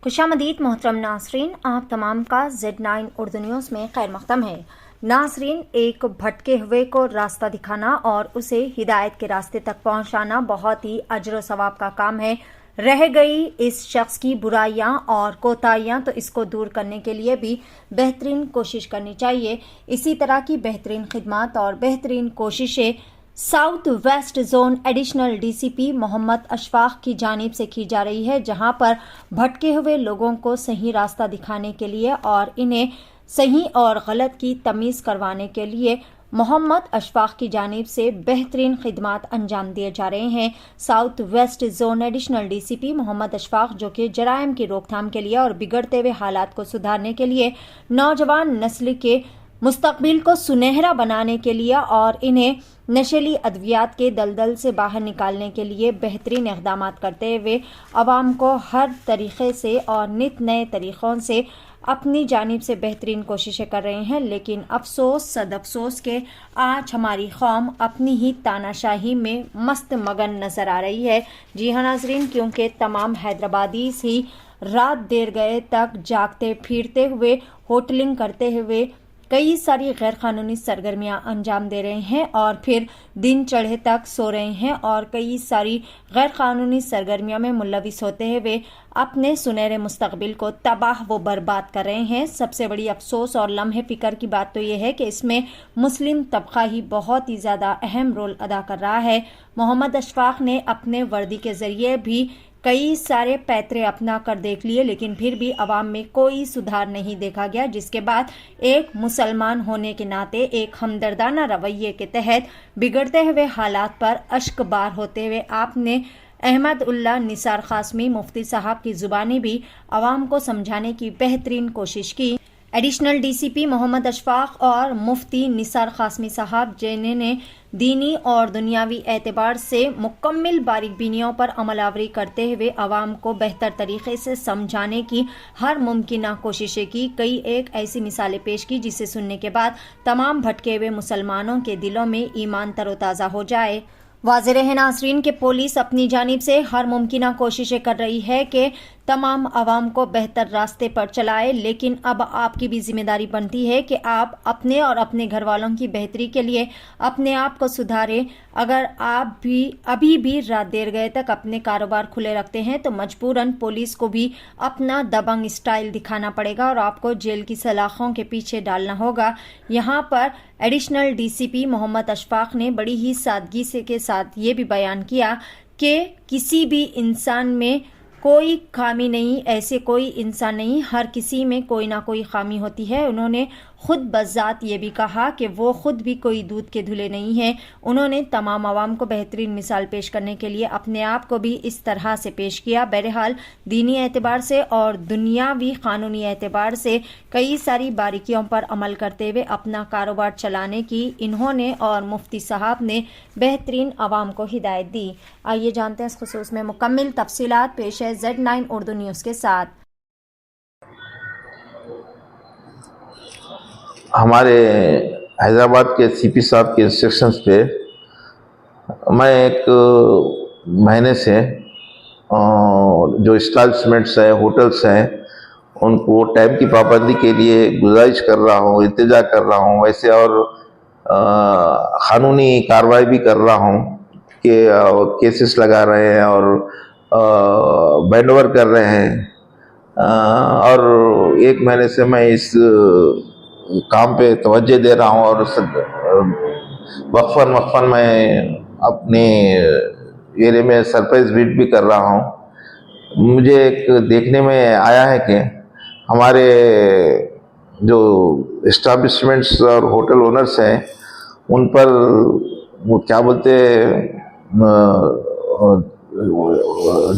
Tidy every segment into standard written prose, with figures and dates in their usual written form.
खुशामदीद मोहतरम नासरीन, आप तमाम का Z9 उर्दू न्यूज़ में खैर मक़दम है। नासरीन, एक भटके हुए को रास्ता दिखाना और उसे हिदायत के रास्ते तक पहुंचाना बहुत ही अजर सवाब का काम है। रह गई इस शख्स की बुराइयां और कोताहियां तो इसको दूर करने के लिए भी बेहतरीन कोशिश करनी चाहिए। इसी तरह की बेहतरीन खिदमत और बेहतरीन कोशिशें south west zone additional DCP Mohammad Ashfaq की जानिब से की जा रही है, जहां पर भटके हुए लोगों को सही रास्ता दिखाने के लिए और इन्हें सही और गलत की तमीज़ करवाने के लिए मोहम्मद अशफाक की जानिब से बेहतरीन खिदमत अंजाम दिए जा रहे हैं। South west zone additional DCP Mohammad Ashfaq, जो कि जराइम की रोकथाम के लिए और बिगड़ते हुए हालात को सुधारने के लिए, नौजवान नस्ल के मुस्तकबिल को सुनहरा बनाने के लिए और इन्हें नशीली अद्वियात के दलदल से बाहर निकालने के लिए बेहतरीन इक़दाम करते हुए आवाम को हर तरीक़े से और नित नए तरीक़ों से अपनी जानिब से बेहतरीन कोशिशें कर रहे हैं। लेकिन अफसोस सद अफसोस के आज हमारी कौम अपनी ही तानाशाही में मस्त मगन नज़र आ रही है। जी हाँ नाज़रीन, क्योंकि तमाम हैदराबादीज़ ही रात देर गए तक जागते फिरते हुए, होटलिंग करते हुए कई सारी गैर कानूनी सरगर्मियां अंजाम दे रहे हैं और फिर दिन चढ़े तक सो रहे हैं और कई सारी गैर कानूनी सरगर्मियों में मुलविस होते हुए अपने सुनहरे मुस्तकबिल को तबाह व बर्बाद कर रहे हैं। सबसे बड़ी अफसोस और लम्हे फ़िक्र की बात तो यह है कि इसमें मुस्लिम तबका ही बहुत ही ज़्यादा अहम रोल अदा कर रहा है। मोहम्मद अशफाक ने अपने वर्दी के ज़रिए भी कई सारे पैतरे अपना कर देख लिए, लेकिन फिर भी अवाम में कोई सुधार नहीं देखा गया, जिसके बाद एक मुसलमान होने के नाते एक हमदर्दाना रवैये के तहत बिगड़ते हुए हालात पर अश्कबार होते हुए आपने अहमद उल्लाह निसार कासमी मुफ्ती साहब की ज़ुबानी भी अवाम को समझाने की बेहतरीन कोशिश की। एडिशनल डीसीपी मोहम्मद अशफाक और मुफ्ती निसार कासमी साहब, जिन्होंने दीनी और दुनियावी एतबार से मुकम्मल बारीकबीनियों पर अमलावरी करते हुए आवाम को बेहतर तरीके से समझाने की हर मुमकिन कोशिशें की, कई एक ऐसी मिसालें पेश की जिसे सुनने के बाद तमाम भटके हुए मुसलमानों के दिलों में ईमान तरोताज़ा हो जाए। वाज़ेह है नाज़रीन के पुलिस अपनी जानिब से हर मुमकिन कोशिशें कर रही है कि तमाम आवाम को बेहतर रास्ते पर चलाए, लेकिन अब आपकी भी जिम्मेदारी बनती है कि आप अपने और अपने घर वालों की बेहतरी के लिए अपने आप को सुधारें। अगर आप भी अभी भी रात देर गए तक अपने कारोबार खुले रखते हैं तो मजबूरन पुलिस को भी अपना दबंग स्टाइल दिखाना पड़ेगा और आपको जेल की सलाखों के पीछे डालना होगा। यहाँ पर एडिशनल डीसीपी मोहम्मद अशफाक ने बड़ी ही सादगी से के साथ ये भी बयान किया कि किसी भी इंसान में कोई खामी नहीं, ऐसे कोई इंसान नहीं, हर किसी में कोई ना कोई खामी होती है। उन्होंने खुद बज़ात ये भी कहा कि वो खुद भी कोई दूध के धुले नहीं हैं। उन्होंने तमाम आवाम को बेहतरीन मिसाल पेश करने के लिए अपने आप को भी इस तरह से पेश किया। बहरहाल दीनी एतबार से और दुनियावी कानूनी एतबार से कई सारी बारीकियों पर अमल करते हुए अपना कारोबार चलाने की इन्होंने और मुफ्ती साहब ने बेहतरीन आवाम को हिदायत दी। आइए जानते हैं इस खुसूस में मुकम्मल तफसीलात। पेश है Z9 उर्दू न्यूज़ के साथ। हमारे हैदराबाद के सीपी साहब के इंस्ट्रक्शंस पे मैं एक महीने से जो इस्टेब्लिशमेंट्स हैं, होटल्स हैं, उनको टाइम की पाबंदी के लिए गुजारिश कर रहा हूँ, इल्तिजा कर रहा हूँ। वैसे और क़ानूनी कार्रवाई भी कर रहा हूँ कि केसेस लगा रहे हैं और बैंड ओवर कर रहे हैं और एक महीने से मैं इस काम पे तवज्जो दे रहा हूँ और वक्फन मैं अपने एरिया में सरप्राइज विजिट भी कर रहा हूँ। मुझे एक देखने में आया है कि हमारे जो एस्टेब्लिशमेंट्स और होटल ओनर्स हैं उन पर वो क्या बोलते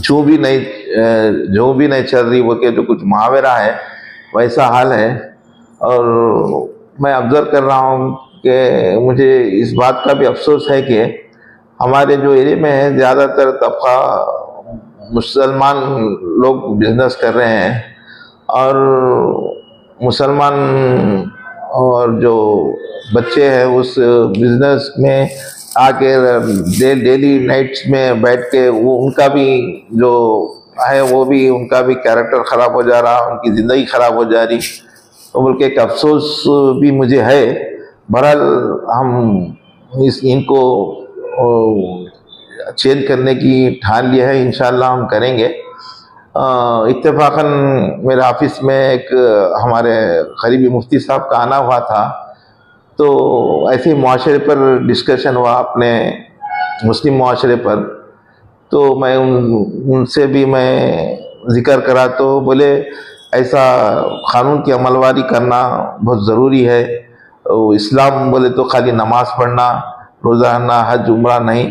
जो भी नहीं चल रही वो के जो कुछ मुहावरा है वैसा हाल है। और मैं ऑब्ज़र्व कर रहा हूँ कि मुझे इस बात का भी अफसोस है कि हमारे जो एरिया में है ज़्यादातर तबका मुसलमान लोग बिजनेस कर रहे हैं और मुसलमान और जो बच्चे हैं उस बिजनेस में आके डेली नाइट्स में बैठ के वो उनका भी जो है वो भी, उनका भी कैरेक्टर ख़राब हो जा रहा, उनकी ज़िंदगी ख़राब हो जा रही, तो बोल के एक अफसोस भी मुझे है। बहरहाल हम इनको चेंज करने की ठान लिया है, इंशाल्लाह हम करेंगे। इत्तेफाकन मेरे ऑफिस में एक हमारे करीबी मुफ्ती साहब का आना हुआ था, तो ऐसे ही मुआशरे पर डिस्कशन हुआ, अपने मुस्लिम मुआशरे पर। तो मैं उनसे भी मैं जिक्र करा, तो बोले ऐसा क़ानून की अमलवारी करना बहुत ज़रूरी है। इस्लाम बोले तो खाली नमाज़ पढ़ना, रोज़ाना हज उम्रा नहीं,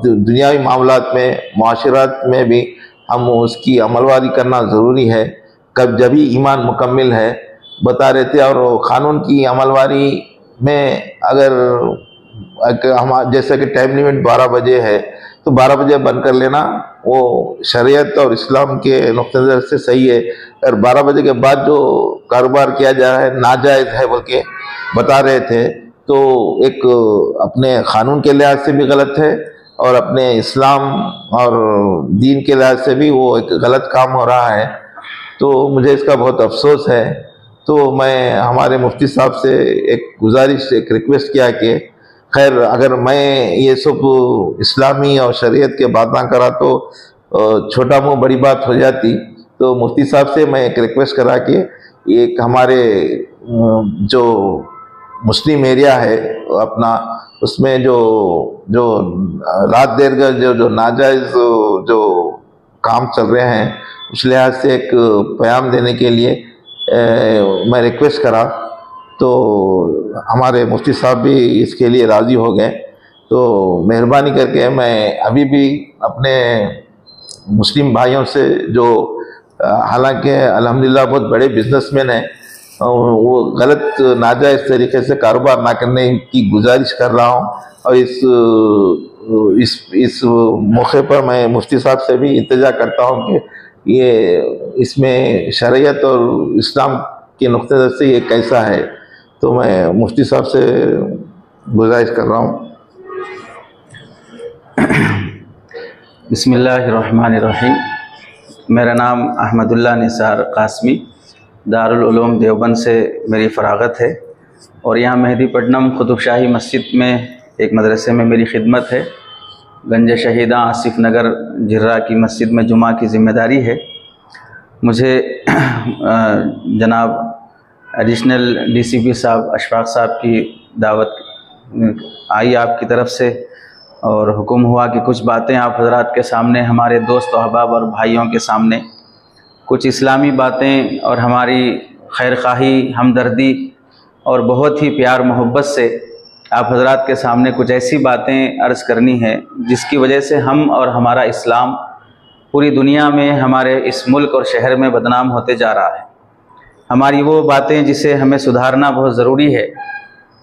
दुनियावी मामलात में, मुआशरात में भी हम उसकी अमलवारी करना ज़रूरी है। जब ही ईमान मुकम्मिल है, बता रहे थे। और क़ानून की अमलवारी में अगर हम जैसे कि टाइम लिमिट 12 बजे है, तो 12 बजे बंद कर लेना वो शरीयत और इस्लाम के नुक्ते नज़र से सही है। और 12 बजे के बाद जो कारोबार किया जा रहा है नाजायज़ है बोल के बता रहे थे, तो एक अपने क़ानून के लिहाज से भी गलत है और अपने इस्लाम और दीन के लिहाज से भी वो एक गलत काम हो रहा है। तो मुझे इसका बहुत अफसोस है। तो मैं हमारे मुफ्ती साहब से एक गुजारिश, एक रिक्वेस्ट किया कि खैर अगर मैं ये सब इस्लामी और शरीयत के बातें करा तो छोटा मुँह बड़ी बात हो जाती। तो मुफ्ती साहब से मैं एक रिक्वेस्ट करा कि एक हमारे जो मुस्लिम एरिया है अपना, उसमें जो रात देर का जो नाजायज़ जो काम चल रहे हैं, उस लिहाज से एक प्याम देने के लिए मैं रिक्वेस्ट करा। तो हमारे मुफ्ती साहब भी इसके लिए राज़ी हो गए। तो मेहरबानी करके मैं अभी भी अपने मुस्लिम भाइयों से, जो हालांकि अल्हम्दुलिल्लाह बहुत बड़े बिजनेसमैन हैं, वो गलत नाजायज़ तरीके से कारोबार ना करने की गुजारिश कर रहा हूँ। और इस मौके पर मैं मुफ्ती साहब से भी इल्तिजा करता हूँ कि ये इसमें शरीयत और इस्लाम के नुक्ते नज़र से ये कैसा है। तो मैं मुफ्ती साहब से गुजारिश कर रहा हूँ। बिस्मिल्लाहिर्रहमानिर्रहीम। मेरा नाम अहमदुल्लाह निसार कासमी, दारुल उलूम देवबंद से मेरी फ़रागत है और यहाँ मेहदीपट्टनम कुतुब शाही मस्जिद में एक मदरसे में मेरी खिदमत है। गंज शहीदा आसिफ नगर झिर्रा की मस्जिद में जुमा की ज़िम्मेदारी है। मुझे जनाब एडिशनल डीसीपी साहब अशफाक साहब की दावत आई आपकी तरफ से और हुक्म हुआ कि कुछ बातें आप हजरात के सामने, हमारे दोस्त अहबाब और भाइयों के सामने, कुछ इस्लामी बातें और हमारी खैर ख़ाही, हमदर्दी और बहुत ही प्यार मोहब्बत से आप हजरात के सामने कुछ ऐसी बातें अर्ज़ करनी है जिसकी वजह से हम और हमारा इस्लाम पूरी दुनिया में, हमारे इस मुल्क और शहर में बदनाम होते जा रहा है। हमारी वो बातें जिसे हमें सुधारना बहुत ज़रूरी है।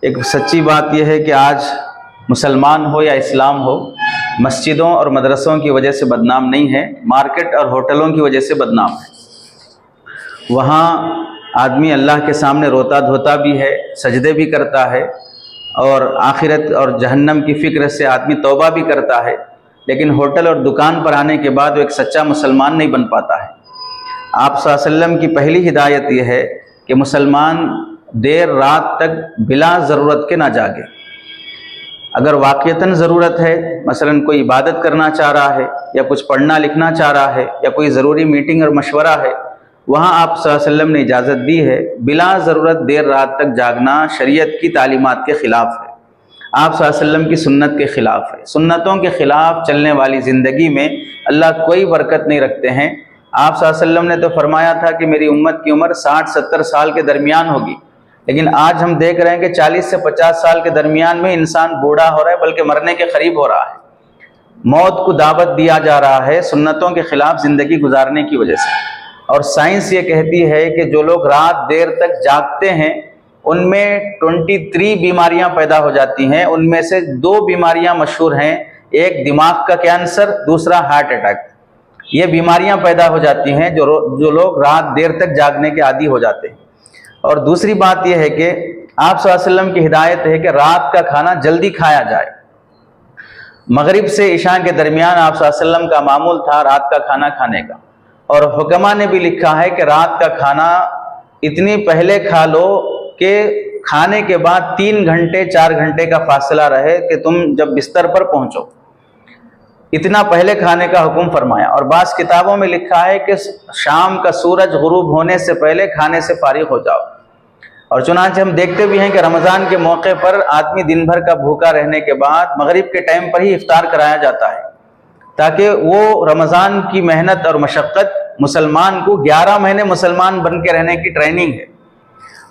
एक सच्ची बात यह है कि आज मुसलमान हो या इस्लाम हो, मस्जिदों और मदरसों की वजह से बदनाम नहीं है, मार्केट और होटलों की वजह से बदनाम है। वहाँ आदमी अल्लाह के सामने रोता धोता भी है, सजदे भी करता है और आखिरत और जहन्नम की फ़िक्र से आदमी तौबा भी करता है, लेकिन होटल और दुकान पर आने के बाद वो एक सच्चा मुसलमान नहीं बन पाता है। आप सल्लल्लाहु अलैहि वसल्लम की पहली हिदायत यह है कि मुसलमान देर रात तक बिला ज़रूरत के ना जागे। अगर वाक़यतन ज़रूरत है, मसलन कोई इबादत करना चाह रहा है या कुछ पढ़ना लिखना चाह रहा है या कोई ज़रूरी मीटिंग और मशवरा है, वहाँ आप सल्लल्लाहु अलैहि वसल्लम ने इजाज़त दी है। बिला ज़रूरत देर रात तक जागना शरीयत की तालीमात के ख़िलाफ़ है, आप सल्लल्लाहु अलैहि वसल्लम की सुन्नत के ख़िलाफ़ है। सुन्नतों के ख़िलाफ़ चलने वाली ज़िंदगी में अल्लाह कोई बरकत नहीं रखते हैं। आप सल्लल्लाहु अलैहि वसल्लम ने तो फरमाया था कि मेरी उम्मत की उम्र 60-70 साल के दरमियान होगी, लेकिन आज हम देख रहे हैं कि 40 से 50 साल के दरमियान में इंसान बूढ़ा हो रहा है, बल्कि मरने के करीब हो रहा है। मौत को दावत दिया जा रहा है सुन्नतों के ख़िलाफ़ ज़िंदगी गुजारने की वजह से। और साइंस ये कहती है कि जो लोग रात देर तक जागते हैं उनमें 23 बीमारियां पैदा हो जाती हैं। उनमें से 2 बीमारियां मशहूर हैं, एक दिमाग का कैंसर, दूसरा हार्ट अटैक। ये बीमारियां पैदा हो जाती हैं जो लोग रात देर तक जागने के आदी हो जाते हैं। और दूसरी बात यह है कि आप सल्लल्लाहु अलैहि वसल्लम की हिदायत है कि रात का खाना जल्दी खाया जाए। मगरिब से इशा के दरमियान आप सल्लल्लाहु अलैहि वसल्लम का मामूल था रात का खाना खाने का, और हुक्मा ने भी लिखा है कि रात का खाना इतनी पहले खा लो कि खाने के बाद 3 घंटे 4 घंटे का फासला रहे कि तुम जब बिस्तर पर पहुंचो, इतना पहले खाने का हुक्म फरमाया। और बास किताबों में लिखा है कि शाम का सूरज गुरूब होने से पहले खाने से फारिग हो जाओ। और चुनांचे हम देखते भी हैं कि रमज़ान के मौके पर आदमी दिन भर का भूखा रहने के बाद मगरिब के टाइम पर ही इफ्तार कराया जाता है, ताकि वो रमज़ान की मेहनत और मशक्क़त मुसलमान को 11 महीने मुसलमान बन के रहने की ट्रेनिंग है।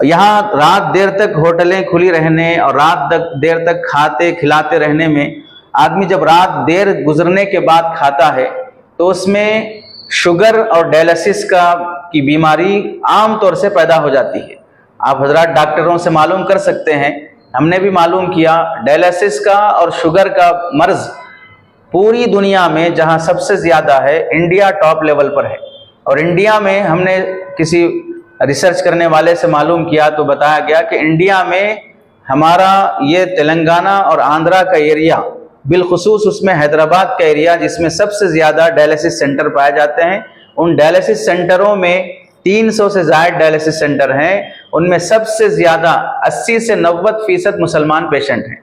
यहाँ रात देर तक होटलें खुली रहने और रात देर तक खाते खिलाते रहने में, आदमी जब रात देर गुजरने के बाद खाता है तो उसमें शुगर और डायलिसिस की बीमारी आम तौर से पैदा हो जाती है। आप हजरात डॉक्टरों से मालूम कर सकते हैं, हमने भी मालूम किया, डायलिसिस का और शुगर का मर्ज पूरी दुनिया में जहां सबसे ज़्यादा है, इंडिया टॉप लेवल पर है। और इंडिया में हमने किसी रिसर्च करने वाले से मालूम किया तो बताया गया कि इंडिया में हमारा ये तेलंगाना और आंध्रा का एरिया, बिलखुसूस उसमें हैदराबाद का एरिया जिसमें सबसे ज़्यादा डायलिसिस सेंटर पाए जाते हैं, उन डायलिसिस सेंटरों में 300 से ज़्यादा डायलिसिस सेंटर हैं, उनमें सबसे ज़्यादा 80 से 90% मुसलमान पेशेंट हैं।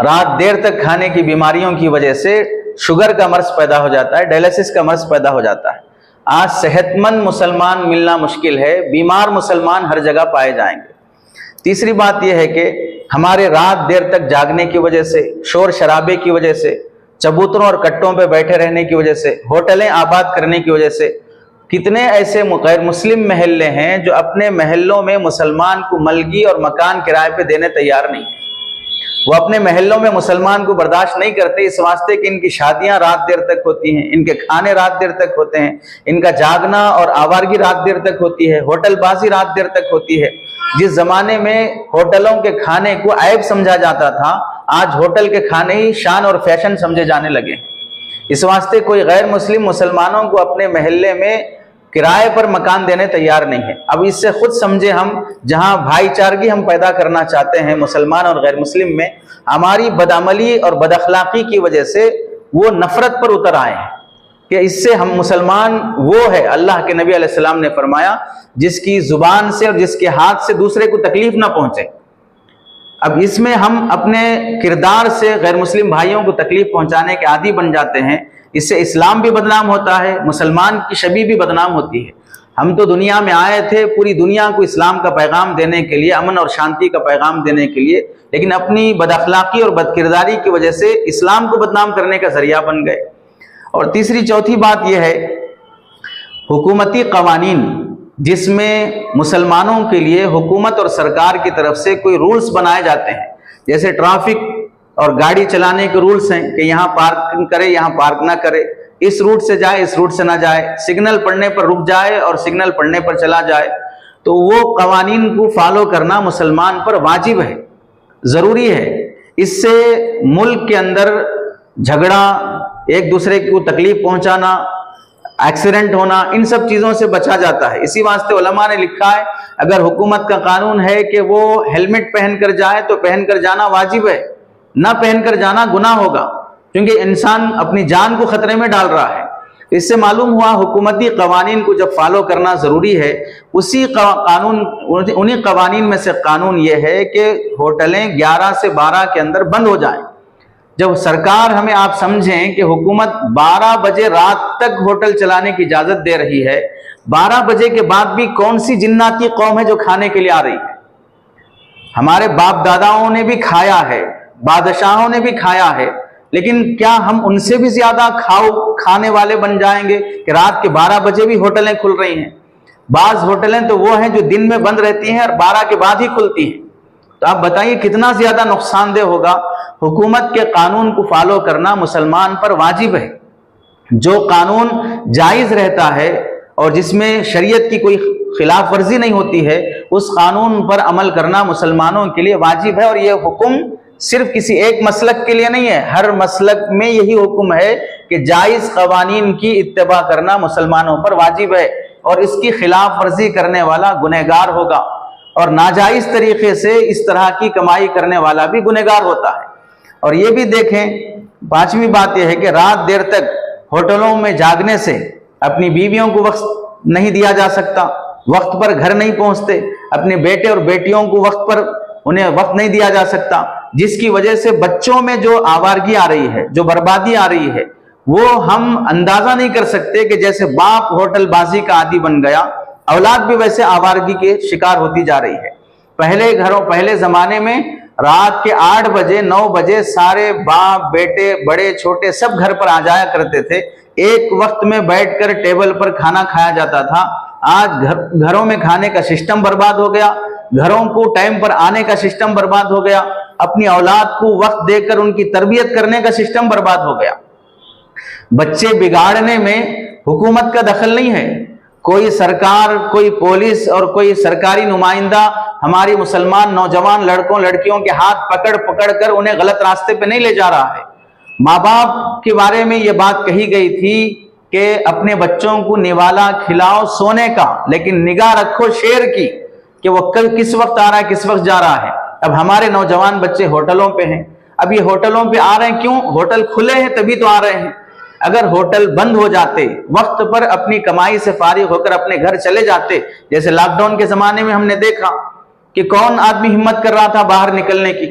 रात देर तक खाने की बीमारियों की वजह से शुगर का मर्ज पैदा हो जाता है, डायलिसिस का मर्ज पैदा हो जाता है। आज सेहतमंद मुसलमान मिलना मुश्किल है, बीमार मुसलमान हर जगह पाए जाएंगे। तीसरी बात यह है कि हमारे रात देर तक जागने की वजह से, शोर शराबे की वजह से, चबूतरों और कट्टों पर बैठे रहने की वजह से, होटलें आबाद करने की वजह से कितने ऐसे गैर मुस्लिम महल्ले हैं जो अपने महल्लों में मुसलमान को मलगी और मकान किराए पे देने तैयार नहीं है। वो अपने महल्लों में मुसलमान को बर्दाश्त नहीं करते, इस वास्ते कि इनकी शादियां रात देर तक होती हैं, इनके खाने रात देर तक होते हैं, इनका जागना और आवारगी रात देर तक होती है, होटलबाजी रात देर तक होती है। जिस जमाने में होटलों के खाने को ऐब समझा जाता था, आज होटल के खाने ही शान और फैशन समझे जाने लगे। इस वास्ते कोई गैर मुस्लिम मुसलमानों को अपने महल्ले में किराए पर मकान देने तैयार नहीं है। अब इससे खुद समझे हम, जहां भाईचारगी हम पैदा करना चाहते हैं मुसलमान और गैर मुस्लिम में, हमारी बदअमली और बदअखलाकी की वजह से वो नफरत पर उतर आए हैं कि इससे हम मुसलमान वो है, अल्लाह के नबी अलैहिस्सलाम ने फरमाया, जिसकी जुबान से और जिसके हाथ से दूसरे को तकलीफ ना पहुंचे। अब इसमें हम अपने किरदार से गैर मुस्लिम भाइयों को तकलीफ पहुंचाने के आदी बन जाते हैं। इससे इस्लाम भी बदनाम होता है, मुसलमान की छवि भी बदनाम होती है। हम तो दुनिया में आए थे पूरी दुनिया को इस्लाम का पैगाम देने के लिए, अमन और शांति का पैगाम देने के लिए, लेकिन अपनी बदअखलाकी और बदकिरदारी की वजह से इस्लाम को बदनाम करने का जरिया बन गए। और तीसरी चौथी बात यह है, हुकूमती कवानीन जिसमें मुसलमानों के लिए हुकूमत और सरकार की तरफ से कोई रूल्स बनाए जाते हैं, जैसे ट्रैफिक और गाड़ी चलाने के रूल्स हैं कि यहाँ पार्क करे, यहाँ पार्क ना करे, इस रूट से जाए, इस रूट से ना जाए, सिग्नल पड़ने पर रुक जाए और सिग्नल पड़ने पर चला जाए, तो वो कवानीन को फॉलो करना मुसलमान पर वाजिब है, ज़रूरी है। इससे मुल्क के अंदर झगड़ा, एक दूसरे को तकलीफ पहुंचाना, एक्सीडेंट होना, इन सब चीज़ों से बचा जाता है। इसी वास्ते उलमा ने लिखा है, अगर हुकूमत का कानून है कि वो हेलमेट पहन कर जाए तो पहन कर जाना वाजिब है, ना पहन कर जाना गुनाह होगा, क्योंकि इंसान अपनी जान को खतरे में डाल रहा है। इससे मालूम हुआ हुकूमती कवानीन को जब फॉलो करना ज़रूरी है, उन्हीं कवानीन में से कानून ये है कि होटलें 11 से 12 के अंदर बंद हो जाएं। जब सरकार हमें, आप समझें कि हुकूमत 12 बजे रात तक होटल चलाने की इजाज़त दे रही है, 12 बजे के बाद भी कौन सी जिन्नाती कौम है जो खाने के लिए आ रही है? हमारे बाप दादाओं ने भी खाया है, बादशाहों ने भी खाया है, लेकिन क्या हम उनसे भी ज्यादा खाने वाले बन जाएंगे कि रात के 12 बजे भी होटलें खुल रही हैं? बाज होटलें तो वो हैं जो दिन में बंद रहती हैं और 12 के बाद ही खुलती हैं। तो आप बताइए कितना ज्यादा नुकसानदेह होगा। हुकूमत के कानून को फॉलो करना मुसलमान पर वाजिब है। जो कानून जायज रहता है और जिसमें शरीयत की कोई खिलाफ वर्जी नहीं होती है, उस कानून पर अमल करना मुसलमानों के लिए वाजिब है। और यह हुक्म सिर्फ किसी एक मसलक के लिए नहीं है, हर मसलक में यही हुक्म है कि जायज कवानीन की इत्तबा करना मुसलमानों पर वाजिब है, और इसकी खिलाफ वर्जी करने वाला गुनहगार होगा, और नाजायज तरीके से इस तरह की कमाई करने वाला भी गुनहगार होता है। और ये भी देखें, पांचवी बात यह है कि रात देर तक होटलों में जागने से अपनी बीवियों को वक्त नहीं दिया जा सकता, वक्त पर घर नहीं पहुंचते, अपने बेटे और बेटियों को वक्त पर उन्हें वक्त नहीं दिया जा सकता, जिसकी वजह से बच्चों में जो आवारगी आ रही है, जो बर्बादी आ रही है, वो हम अंदाजा नहीं कर सकते कि जैसे बाप होटलबाजी का आदी बन गया, औलाद भी वैसे आवारगी के शिकार होती जा रही है। पहले जमाने में रात के 8 बजे 9 बजे सारे बाप बेटे बड़े छोटे सब घर पर आ जाया करते थे, एक वक्त में बैठकर टेबल पर खाना खाया जाता था। आज घरों में खाने का सिस्टम बर्बाद हो गया, घरों को टाइम पर आने का सिस्टम बर्बाद हो गया, अपनी औलाद को वक्त देकर उनकी तरबियत करने का सिस्टम बर्बाद हो गया। बच्चे बिगाड़ने में हुकूमत का दखल नहीं है, कोई सरकार, कोई पुलिस और कोई सरकारी नुमाइंदा हमारी मुसलमान नौजवान लड़कों लड़कियों के हाथ पकड़ पकड़ कर उन्हें गलत रास्ते पे नहीं ले जा रहा है। माँ बाप के बारे में ये बात कही गई थी कि अपने बच्चों को निवाला खिलाओ सोने का, लेकिन निगाह रखो शेर की कि वो कल किस वक्त आ रहा है, किस वक्त जा रहा है। अब हमारे नौजवान बच्चे होटलों पे हैं, अब ये होटलों पे आ रहे हैं क्यों? होटल खुले हैं तभी तो आ रहे हैं। अगर होटल बंद हो जाते, वक्त पर अपनी कमाई से फारिग होकर अपने घर चले जाते, जैसे लॉकडाउन के जमाने में हमने देखा कि कौन आदमी हिम्मत कर रहा था बाहर निकलने की।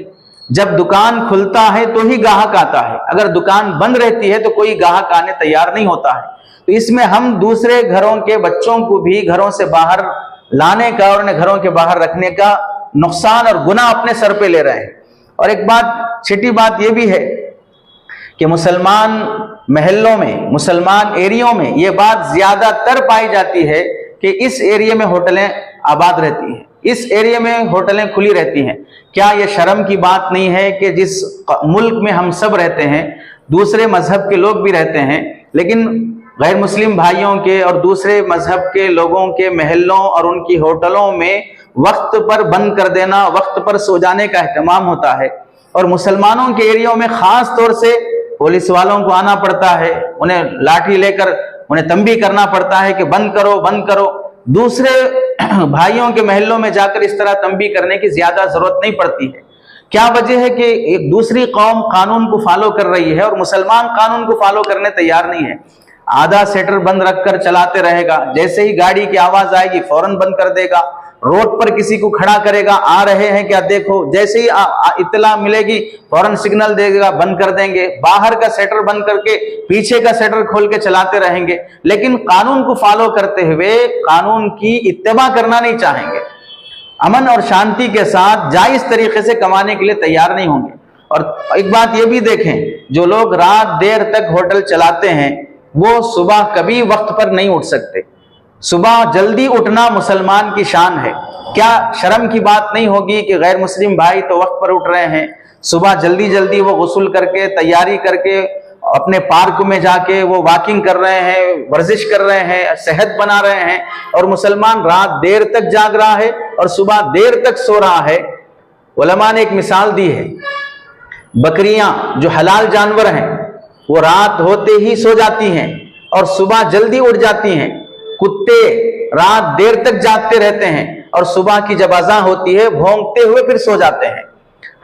जब दुकान खुलता है तो ही ग्राहक आता है, अगर दुकान बंद रहती है तो कोई ग्राहक आने तैयार नहीं होता है। तो इसमें हम दूसरे घरों के बच्चों को भी घरों से बाहर लाने का और उन्हें घरों के बाहर रखने का नुकसान और गुनाह अपने सर पे ले रहे हैं। और एक बात, छठी बात यह भी है कि मुसलमान महल्लों में, मुसलमान एरियो में यह बात ज्यादातर पाई जाती है कि इस एरिया में होटलें आबाद रहती हैं, इस एरिया में होटलें खुली रहती हैं। क्या यह शर्म की बात नहीं है कि जिस मुल्क में हम सब रहते हैं, दूसरे मजहब के लोग भी रहते हैं, लेकिन गैर मुस्लिम भाइयों के और दूसरे मजहब के लोगों के महलों और उनकी होटलों में वक्त पर बंद कर देना, वक्त पर सो जाने का एहतमाम होता है। और मुसलमानों के एरियो में खास तौर से पुलिस वालों को आना पड़ता है, उन्हें लाठी लेकर उन्हें तंबीह करना पड़ता है कि बंद करो बंद करो। दूसरे भाइयों के महलों में जाकर इस तरह तंबीह करने की ज्यादा जरूरत नहीं पड़ती है। क्या वजह है कि एक दूसरी कौम कानून को फॉलो कर रही है और मुसलमान कानून को फॉलो करने तैयार नहीं है। आधा शटर बंद रखकर चलाते रहेगा, जैसे ही गाड़ी की आवाज आएगी फौरन बंद कर देगा, रोड पर किसी को खड़ा करेगा, आ रहे हैं क्या देखो, जैसे ही इत्तला मिलेगी फौरन सिग्नल देगा, बंद कर देंगे। बाहर का शटर बंद करके पीछे का शटर खोल के चलाते रहेंगे, लेकिन कानून को फॉलो करते हुए कानून की इत्तिबा करना नहीं चाहेंगे। अमन और शांति के साथ जायज तरीके से कमाने के लिए तैयार नहीं होंगे। और एक बात ये भी देखें, जो लोग रात देर तक होटल चलाते हैं वो सुबह कभी वक्त पर नहीं उठ सकते। सुबह जल्दी उठना मुसलमान की शान है। क्या शर्म की बात नहीं होगी कि गैर मुस्लिम भाई तो वक्त पर उठ रहे हैं, सुबह जल्दी जल्दी वो गुस्ल करके तैयारी करके अपने पार्क में जाके वो वॉकिंग कर रहे हैं, वर्जिश कर रहे हैं, सेहत बना रहे हैं, और मुसलमान रात देर तक जाग रहा है और सुबह देर तक सो रहा है। उलमा ने एक मिसाल दी है, बकरियां जो हलाल जानवर हैं वो रात होते ही सो जाती हैं और सुबह जल्दी उठ जाती हैं। कुत्ते रात देर तक जागते रहते हैं और सुबह की जब अज़ान होती है भौंकते हुए फिर सो जाते हैं।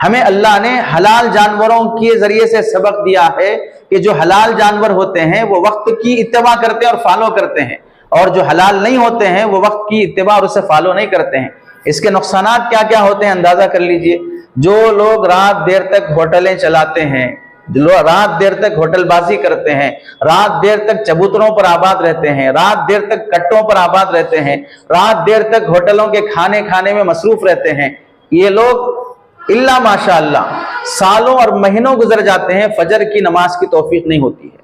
हमें अल्लाह ने हलाल जानवरों के जरिए से सबक दिया है कि जो हलाल जानवर होते हैं वो वक्त की इत्तिबा करते हैं और फॉलो करते हैं, और जो हलाल नहीं होते हैं वो वक्त की इत्तिबा और उसे फॉलो नहीं करते हैं। इसके नुकसानात क्या क्या होते हैं अंदाजा कर लीजिए। जो लोग रात देर तक होटलें चलाते हैं, जो लोग रात देर तक होटलबाजी करते हैं, रात देर तक चबूतरों पर आबाद रहते हैं, रात देर तक कट्टों पर आबाद रहते हैं, रात देर तक होटलों के खाने में मसरूफ रहते हैं, ये लोग इल्ला माशाअल्लाह सालों और महीनों गुजर जाते हैं, फजर की नमाज की तौफीक नहीं होती है।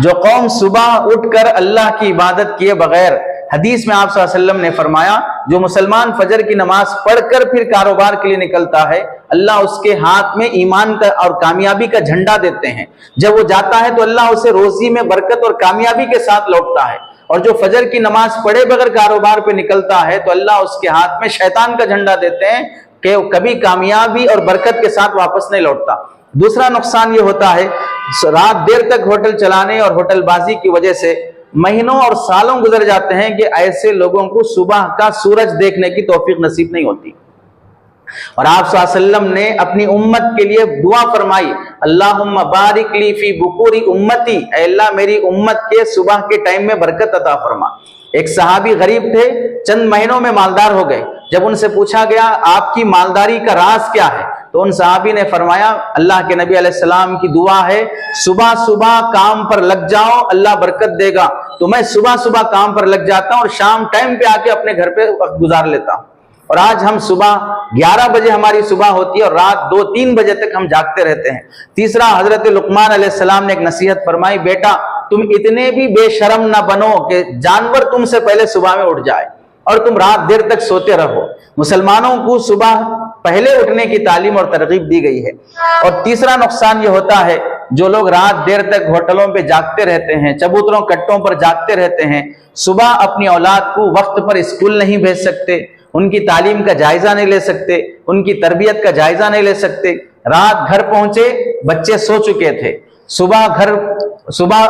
जो कौम सुबह उठकर अल्लाह की इबादत किए बगैर, हदीस में आप सल्लल्लाहु अलैहि वसल्लम ने फरमाया, जो मुसलमान फजर की नमाज पढ़कर फिर कारोबार के लिए निकलता है, अल्लाह उसके हाथ में ईमान का और कामयाबी का झंडा देते हैं। जब वो जाता है तो अल्लाह उसे रोजी में बरकत और कामयाबी के साथ लौटता है, और जो फजर की नमाज पढ़े बगैर कारोबार पे निकलता है तो अल्लाह उसके हाथ में शैतान का झंडा देते हैं कि कभी कामयाबी और बरकत के साथ वापस नहीं लौटता। दूसरा नुकसान ये होता है, रात देर तक होटल चलाने और होटलबाजी की वजह से महीनों और सालों गुजर जाते हैं कि ऐसे लोगों को सुबह का सूरज देखने की तौफीक नसीब नहीं होती। और आप सल्लल्लाहु अलैहि वसल्लम ने अपनी उम्मत के लिए दुआ फरमाई, अल्लाहुम्मा बारिक ली फी बुकुरी उम्मती, ऐ अल्लाह मेरी उम्मत के सुबह के टाइम में बरकत अता फरमा। एक सहाबी गरीब थे, चंद महीनों में मालदार हो गए। जब उनसे पूछा गया आपकी मालदारी का राज क्या है, तो उन सहाबी ने फरमाया अल्लाह के नबी अलैहिस्सलाम की दुआ है, सुबह सुबह काम पर लग जाओ अल्लाह बरकत देगा। तो मैं सुबह सुबह काम पर लग जाता हूं और शाम टाइम पे आके अपने घर पे वक्त गुजार लेता हूं। और आज हम सुबह 11 बजे हमारी सुबह होती है और रात 2-3 बजे तक हम जागते रहते हैं। तीसरा, हजरत लुकमान अलैहिस्सलाम ने एक नसीहत फरमाई, बेटा तुम इतने भी बेशरम ना बनो कि जानवर तुमसे पहले सुबह में उठ जाए और तुम रात देर तक सोते रहो। मुसलमानों को सुबह पहले उठने की तालीम और तरगीब दी गई है। और तीसरा नुकसान ये होता है, जो लोग रात देर तक होटलों पे जागते रहते हैं, चबूतरों कट्टों पर जागते रहते हैं, सुबह अपनी औलाद को वक्त पर स्कूल नहीं भेज सकते, उनकी तालीम का जायजा नहीं ले सकते, उनकी तरबियत का जायजा नहीं ले सकते। रात घर पहुंचे, बच्चे सो चुके थे, सुबह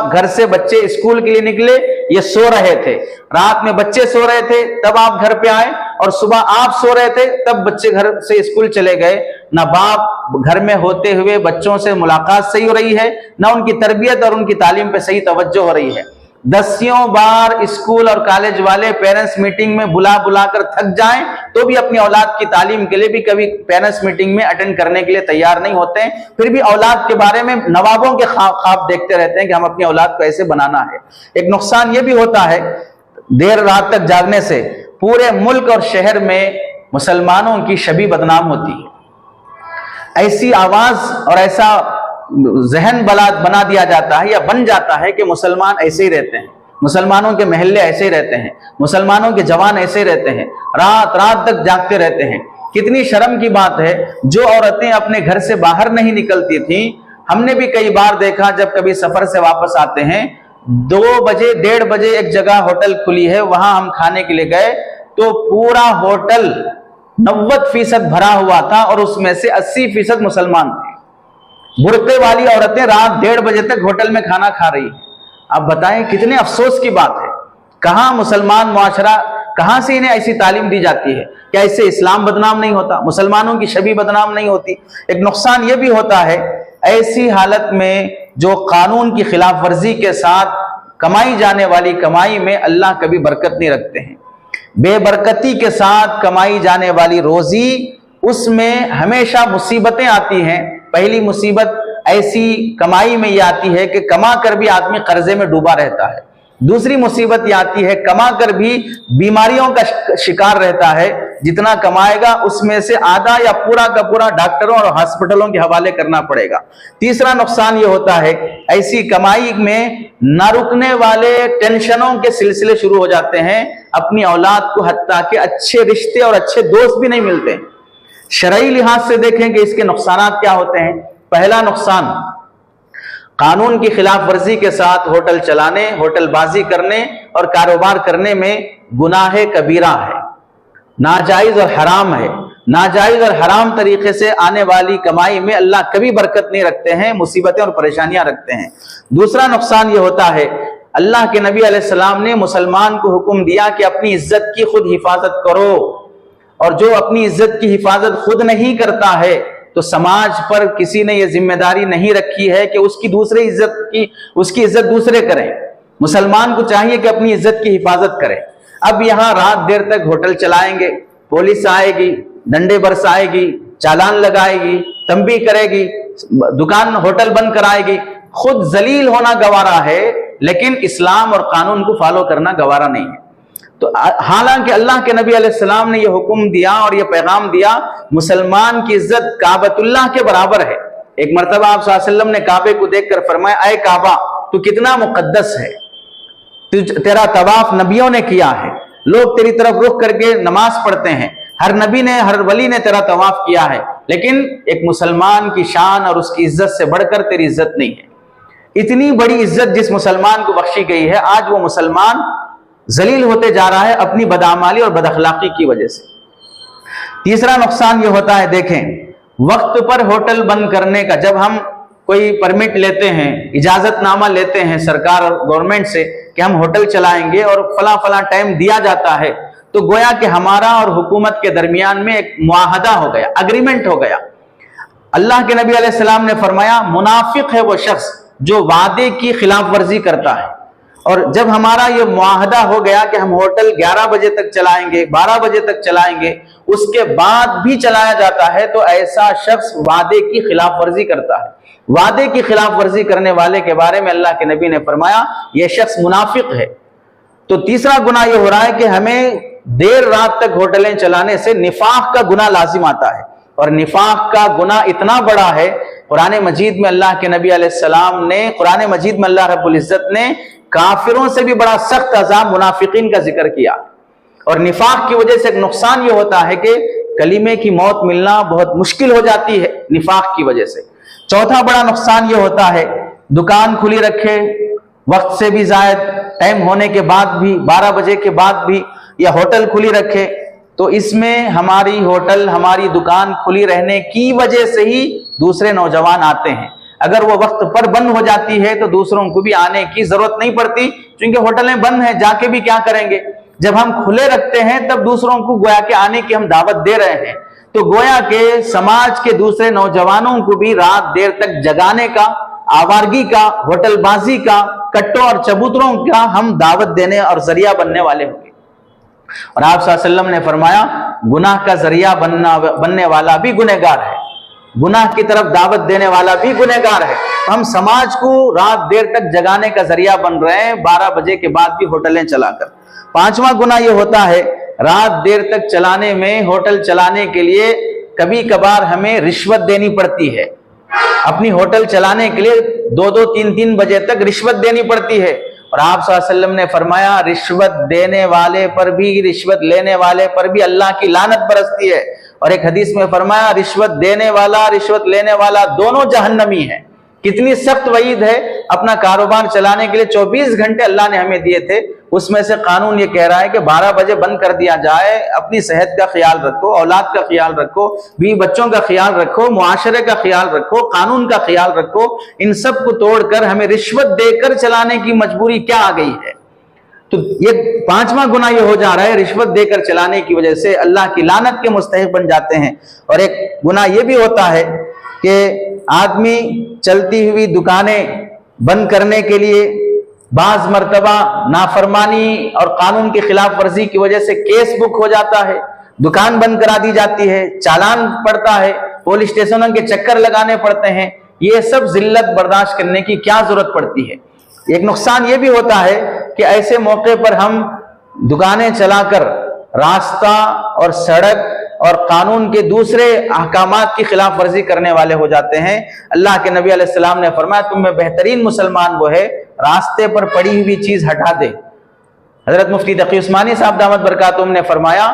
घर से बच्चे स्कूल के लिए निकले, ये सो रहे थे, रात में बच्चे सो रहे थे तब आप घर पे आए, और सुबह आप सो रहे थे तब बच्चे घर से स्कूल चले गए। ना बाप घर में होते हुए बच्चों से मुलाकात सही हो रही है, ना उनकी तरबियत और उनकी तालीम पे सही तवज्जो हो रही है। दसियों बार स्कूल और कॉलेज वाले पेरेंट्स मीटिंग में बुला कर थक जाएं तो भी अपनी औलाद की तालीम के लिए भी कभी पेरेंट्स मीटिंग में अटेंड करने के लिए तैयार नहीं होते हैं। फिर भी औलाद के बारे में नवाबों के ख्वाब देखते रहते हैं कि हम अपनी औलाद को ऐसे बनाना है। एक नुकसान ये भी होता है, देर रात तक जागने से पूरे मुल्क और शहर में मुसलमानों की छवि बदनाम होती है। ऐसी आवाज और ऐसा जहन बना दिया जाता है या बन जाता है कि मुसलमान ऐसे ही रहते हैं, मुसलमानों के महल्ले ऐसे ही रहते हैं, मुसलमानों के जवान ऐसे रहते हैं, रात रात तक जागते रहते हैं। कितनी शर्म की बात है, जो औरतें अपने घर से बाहर नहीं निकलती थी, हमने भी कई बार देखा जब कभी सफर से वापस आते हैं, 2 बजे 1:30 बजे एक जगह होटल खुली है, वहां हम खाने के लिए गए तो पूरा होटल 90% भरा हुआ था और उसमें से 80% मुसलमान थे। बुर्के वाली औरतें रात 1:30 बजे तक होटल में खाना खा रही है। आप बताएं कितने अफसोस की बात है। कहां मुसलमान मुआशरा, कहां से इन्हें ऐसी तालीम दी जाती है? क्या इससे इस्लाम बदनाम नहीं होता, मुसलमानों की छवि बदनाम नहीं होती? एक नुकसान यह भी होता है, ऐसी हालत में जो कानून की खिलाफ वर्जी के साथ कमाई जाने वाली कमाई में अल्लाह कभी बरकत नहीं रखते हैं। बेबरकती के साथ कमाई जाने वाली रोजी, उसमें हमेशा मुसीबतें आती हैं। पहली मुसीबत ऐसी कमाई में ये आती है कि कमा कर भी आदमी कर्जे में डूबा रहता है। दूसरी मुसीबत ये आती है, कमा कर भी बीमारियों का शिकार रहता है। जितना कमाएगा उसमें से आधा या पूरा का पूरा डॉक्टरों और हॉस्पिटलों के हवाले करना पड़ेगा। तीसरा नुकसान ये होता है, ऐसी कमाई में न रुकने वाले टेंशनों के सिलसिले शुरू हो जाते हैं। अपनी औलाद को हत्ता के अच्छे रिश्ते और अच्छे दोस्त भी नहीं मिलते। शरई लिहाज से देखें कि इसके नुकसान क्या होते हैं। पहला नुकसान, कानून की खिलाफ वर्जी के साथ होटल चलाने, होटलबाजी करने और कारोबार करने में गुनाह कबीरा है, नाजायज और हराम है। नाजायज और हराम तरीके से आने वाली कमाई में अल्लाह कभी बरकत नहीं रखते हैं, मुसीबतें और परेशानियां रखते हैं। दूसरा नुकसान यह होता है, अल्लाह के नबी अलैहिस्सलाम ने मुसलमान को हुक्म दिया कि अपनी इज्जत की खुद हिफाजत करो, और जो अपनी इज्जत की हिफाजत खुद नहीं करता है तो समाज पर किसी ने यह जिम्मेदारी नहीं रखी है कि उसकी इज्जत दूसरे करें। मुसलमान को चाहिए कि अपनी इज्जत की हिफाजत करे। अब यहां रात देर तक होटल चलाएंगे, पुलिस आएगी, डंडे बरसाएगी, चालान लगाएगी, तंबी करेगी, दुकान होटल बंद कराएगी। खुद जलील होना गवारा है, लेकिन इस्लाम और कानून को फॉलो करना गवारा नहीं है। तो हालांकि अल्लाह के नबी अलैहिस्सलाम ने यह हुक्म दिया और यह पैगाम दिया, मुसलमान की इज्जत काबतुल्लाह के बराबर है। एक मरतबा आप सल्लल्लाहु अलैहि वसल्लम ने काबे को देखकर फरमाया, ऐ काबा तू कितना मुकद्दस है, तेरा तवाफ नबियों ने किया है, लोग तेरी तरफ रुख करके नमाज पढ़ते हैं, हर नबी ने हर वली ने तेरा तवाफ किया है, लेकिन एक मुसलमान की शान और उसकी इज्जत से बढ़कर तेरी इज्जत नहीं है। इतनी बड़ी इज्जत जिस मुसलमान को बख्शी गई है, आज वो मुसलमान जलील होते जा रहा है अपनी बदआमाली और बदअखलाकी की वजह से। तीसरा नुकसान ये होता है, देखें वक्त पर होटल बंद करने का, जब हम कोई परमिट लेते हैं, इजाजतनामा लेते हैं सरकार और गवर्नमेंट से कि हम होटल चलाएंगे और फला फला टाइम दिया जाता है, तो गोया कि हमारा और हुकूमत के दरमियान में एक मुआहदा हो गया, अग्रीमेंट हो गया। अल्लाह के नबी अलैहिस्सलाम ने फरमाया मुनाफिक है वो शख्स जो वादे की खिलाफ वर्जी करता है। और जब हमारा ये मुआहदा हो गया कि हम होटल 11 बजे तक चलाएंगे, 12 बजे तक चलाएंगे, उसके बाद भी चलाया जाता है, तो ऐसा शख्स वादे की खिलाफ वर्जी करता है। वादे की खिलाफ वर्जी करने वाले के बारे में अल्लाह के नबी ने फरमाया यह शख्स मुनाफिक है। तो तीसरा गुनाह यह हो रहा है कि हमें देर रात तक होटलें चलाने से निफाक का गुनाह लाजिम आता है, और निफाक का गुनाह इतना बड़ा है, कुरान मजीद में अल्लाह के नबी अलैहिस्सलाम ने, कुरान मजीद में अल्लाह रब्बुल इज्जत ने काफिरों से भी बड़ा सख्त अज़ाब मुनाफिकीन का जिक्र किया। और निफाक की वजह से एक नुकसान यह होता है कि कलीमे की मौत मिलना बहुत मुश्किल हो जाती है निफाक की वजह से। चौथा बड़ा नुकसान यह होता है, दुकान खुली रखे वक्त से भी जायद, टाइम होने के बाद भी, 12 बजे के बाद भी, या होटल खुली रखे, तो इसमें हमारी होटल, हमारी दुकान खुली रहने की वजह से ही दूसरे नौजवान आते हैं। अगर वो वक्त पर बंद हो जाती है तो दूसरों को भी आने की जरूरत नहीं पड़ती, क्योंकि होटलें बंद हैं, जाके भी क्या करेंगे। जब हम खुले रखते हैं तब दूसरों को गोया के आने की हम दावत दे रहे हैं। तो गोया के समाज के दूसरे नौजवानों को भी रात देर तक जगाने का, आवारगी का, होटलबाजी का, कट्टों और चबूतरों का हम दावत देने और जरिया बनने वाले होंगे। और आप सल्लल्लाहु अलैहि वसल्लम ने फरमाया गुनाह का जरिया बनने वाला भी गुनहगार है, गुनाह की तरफ दावत देने वाला भी गुनहगार है। हम समाज को रात देर तक जगाने का जरिया बन रहे हैं 12 बजे के बाद भी होटलें चलाकर। पांचवा गुनाह यह होता है, रात देर तक चलाने में, होटल चलाने के लिए कभी कभार हमें रिश्वत देनी पड़ती है। अपनी होटल चलाने के लिए 2-2, 3-3 बजे तक रिश्वत देनी पड़ती है। और आप सल्लल्लाहु अलैहि वसल्लम ने फरमाया रिश्वत देने वाले पर भी, रिश्वत लेने वाले पर भी अल्लाह की लानत बरसती है। और एक हदीस में फरमाया रिश्वत देने वाला, रिश्वत लेने वाला दोनों जहन्नमी है। कितनी सख्त वईद है। अपना कारोबार चलाने के लिए 24 घंटे अल्लाह ने हमें दिए थे, उसमें से कानून ये कह रहा है कि 12 बजे बंद कर दिया जाए। अपनी सेहत का ख्याल रखो, औलाद का ख्याल रखो, बीवी बच्चों का ख्याल रखो, मुआशरे का ख्याल रखो, कानून का ख्याल रखो। इन सब को तोड़कर हमें रिश्वत देकर चलाने की मजबूरी क्या आ गई है। तो ये पांचवा गुनाह ये हो जा रहा है, रिश्वत देकर चलाने की वजह से अल्लाह की लानत के मुस्तहिक बन जाते हैं। और एक गुनाह ये भी होता है कि आदमी चलती हुई दुकानें बंद करने के लिए बाज मर्तबा नाफरमानी और कानून की खिलाफ वर्जी की वजह से केस बुक हो जाता है, दुकान बंद करा दी जाती है, चालान पड़ता है, पुलिस स्टेशनों के चक्कर लगाने पड़ते हैं। ये सब जिल्लत बर्दाश्त करने की क्या जरूरत पड़ती है। एक नुकसान ये भी होता है कि ऐसे मौके पर हम दुकानें चलाकर रास्ता और सड़क और कानून के दूसरे अहकामात की खिलाफ वर्जी करने वाले हो जाते हैं। अल्लाह के नबी अलैहिस्सलाम ने फरमाया तुम में बेहतरीन मुसलमान वो है रास्ते पर पड़ी हुई चीज हटा दे। हजरत मुफ्ती तकी उस्मानी साहब दामत बरकातुहुम ने फरमाया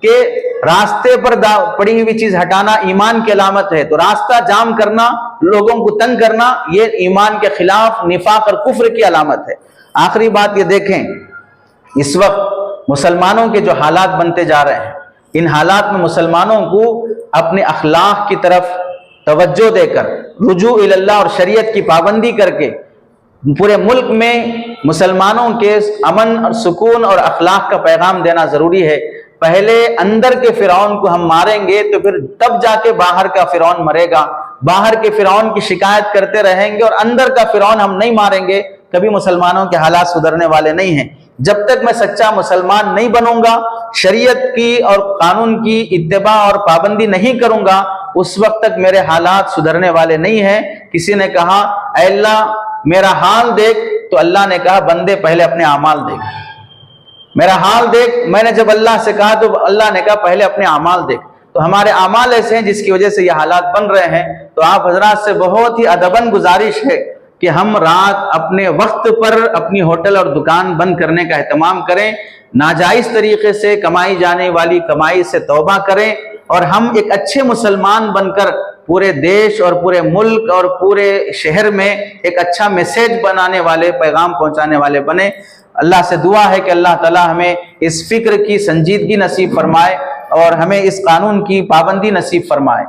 कि रास्ते पर पड़ी हुई चीज हटाना ईमान की अलामत है। तो रास्ता जाम करना, लोगों को तंग करना, ये ईमान के खिलाफ निफाक और कुफ्र की अलामत है। आखिरी बात ये देखें, इस वक्त मुसलमानों के जो हालात बनते जा रहे हैं, इन हालात में मुसलमानों को अपने अखलाक की तरफ तवज्जो देकर, रुजू इल्लाह और शरीयत की पाबंदी करके पूरे मुल्क में मुसलमानों के अमन और सुकून और अखलाक का पैगाम देना जरूरी है। पहले अंदर के फिरौन को हम मारेंगे तो फिर तब जाके बाहर का फिरौन मरेगा। बाहर के फिरौन की शिकायत करते रहेंगे और अंदर का फिरौन हम नहीं मारेंगे, कभी मुसलमानों के हालात सुधरने वाले नहीं हैं। जब तक मैं सच्चा मुसलमान नहीं बनूंगा, शरीयत की और कानून की इत्तिबा और पाबंदी नहीं करूंगा, उस वक्त तक मेरे हालात सुधरने वाले नहीं हैं। किसी ने कहा ऐ अल्लाह मेरा हाल देख, तो अल्लाह ने कहा बंदे पहले अपने अमाल देख। मेरा हाल देख, मैंने जब अल्लाह से कहा तो अल्लाह ने कहा पहले अपने अमाल देख। तो हमारे अमाल ऐसे हैं जिसकी वजह से ये हालात बन रहे हैं। तो आप हजरात से बहुत ही अदबन गुजारिश है कि हम रात अपने वक्त पर अपनी होटल और दुकान बंद करने का एहतमाम करें, नाजायज तरीके से कमाई जाने वाली कमाई से तौबा करें और हम एक अच्छे मुसलमान बनकर पूरे देश और पूरे मुल्क और पूरे शहर में एक अच्छा मैसेज बनाने वाले, पैगाम पहुंचाने वाले बने। अल्लाह से दुआ है कि अल्लाह ताला हमें इस फिक्र की संजीदगी नसीब फरमाए और हमें इस कानून की पाबंदी नसीब फरमाए।